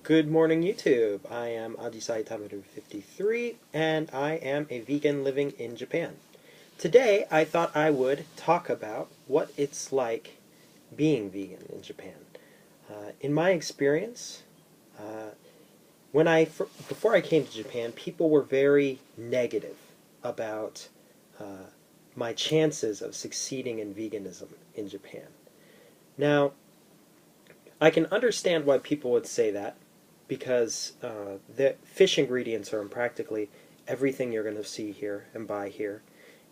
Good morning, YouTube. I am Ajisai Tamaru 53, and I am a vegan living in Japan. Today, I thought I would talk about what it's like being vegan in Japan. In my experience, before I came to Japan, people were very negative about my chances of succeeding in veganism in Japan. Now, I can understand why people would say that, because the fish ingredients are in practically everything you're going to see here and buy here,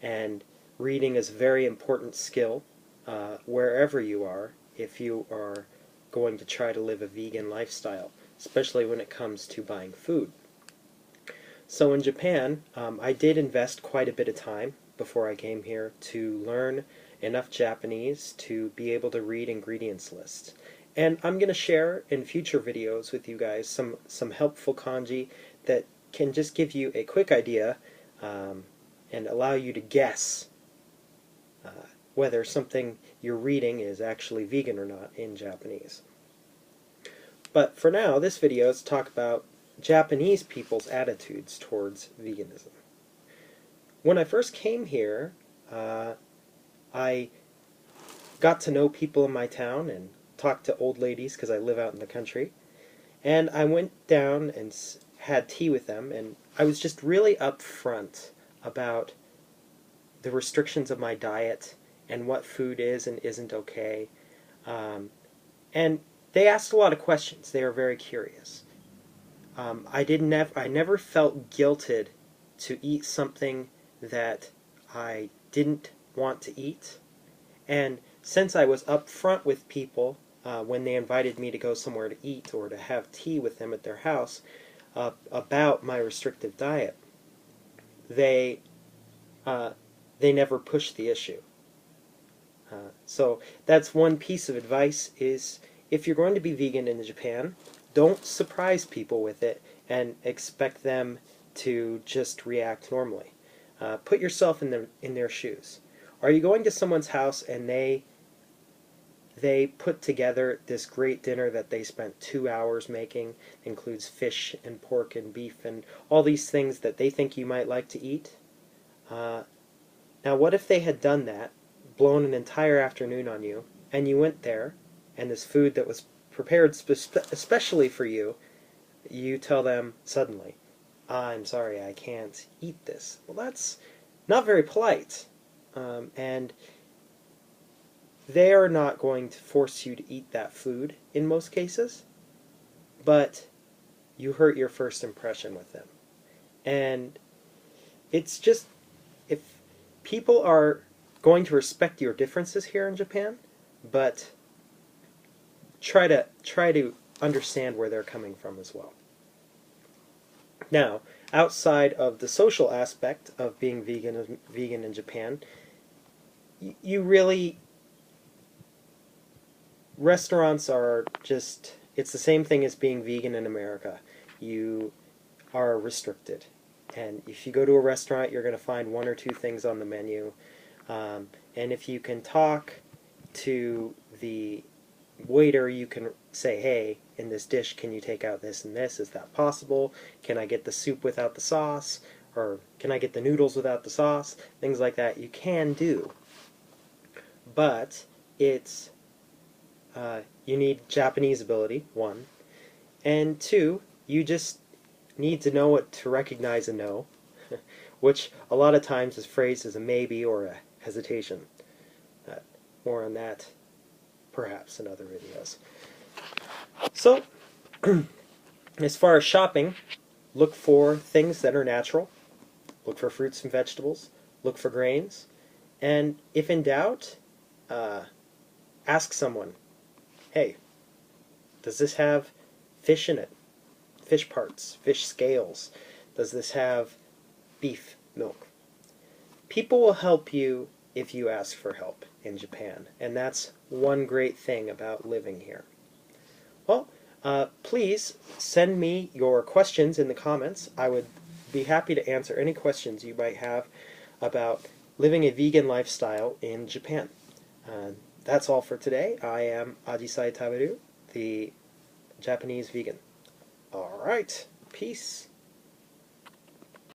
and reading is a very important skill wherever you are if you are going to try to live a vegan lifestyle, especially when it comes to buying food. So in Japan, I did invest quite a bit of time before I came here to learn enough Japanese to be able to read ingredients lists. And I'm going to share in future videos with you guys some helpful kanji that can just give you a quick idea and allow you to guess whether something you're reading is actually vegan or not in Japanese. But for now, this video is to talk about Japanese people's attitudes towards veganism. When I first came here, I got to know people in my town and talked to old ladies because I live out in the country. And I went down and had tea with them, and I was just really upfront about the restrictions of my diet and what food is and isn't okay. And they asked a lot of questions. They were very curious. I never felt guilted to eat something that I didn't want to eat. And since I was upfront with people when they invited me to go somewhere to eat or to have tea with them at their house about my restrictive diet, they never pushed the issue. So that's one piece of advice, is if you're going to be vegan in Japan, don't surprise people with it and expect them to just react normally. Put yourself in their shoes. Are you going to someone's house and they put together this great dinner that they spent 2 hours making, includes fish and pork and beef and all these things that they think you might like to eat? Now what if they had done that, blown an entire afternoon on you, and you went there, and this food that was prepared especially for you, you tell them suddenly, "I'm sorry, I can't eat this." Well, that's not very polite. And they are not going to force you to eat that food in most cases, but you hurt your first impression with them. And it's just, if people are going to respect your differences here in Japan, but try to understand where they're coming from as well. Now, outside of the social aspect of being vegan in Japan, you really, restaurants are just, it's the same thing as being vegan in America. You are restricted. And if you go to a restaurant, you're going to find 1 or 2 things on the menu. And if you can talk to the waiter, you can say, "Hey, in this dish, can you take out this and this? Is that possible? Can I get the soup without the sauce? Or can I get the noodles without the sauce?" Things like that you can do. But it's you need Japanese ability, 1, and 2, you just need to know what to recognize a no, which a lot of times is phrased as a maybe or a hesitation. More on that perhaps in other videos. So, as far as shopping, look for things that are natural, look for fruits and vegetables, look for grains, and if in doubt, ask someone, "Hey, does this have fish in it? Fish parts, fish scales? Does this have beef milk?" People will help you if you ask for help in Japan, and that's one great thing about living here. Well, please send me your questions in the comments. I would be happy to answer any questions you might have about living a vegan lifestyle in Japan. That's all for today. I am Ajisai Taberu, the Japanese vegan. All right. Peace.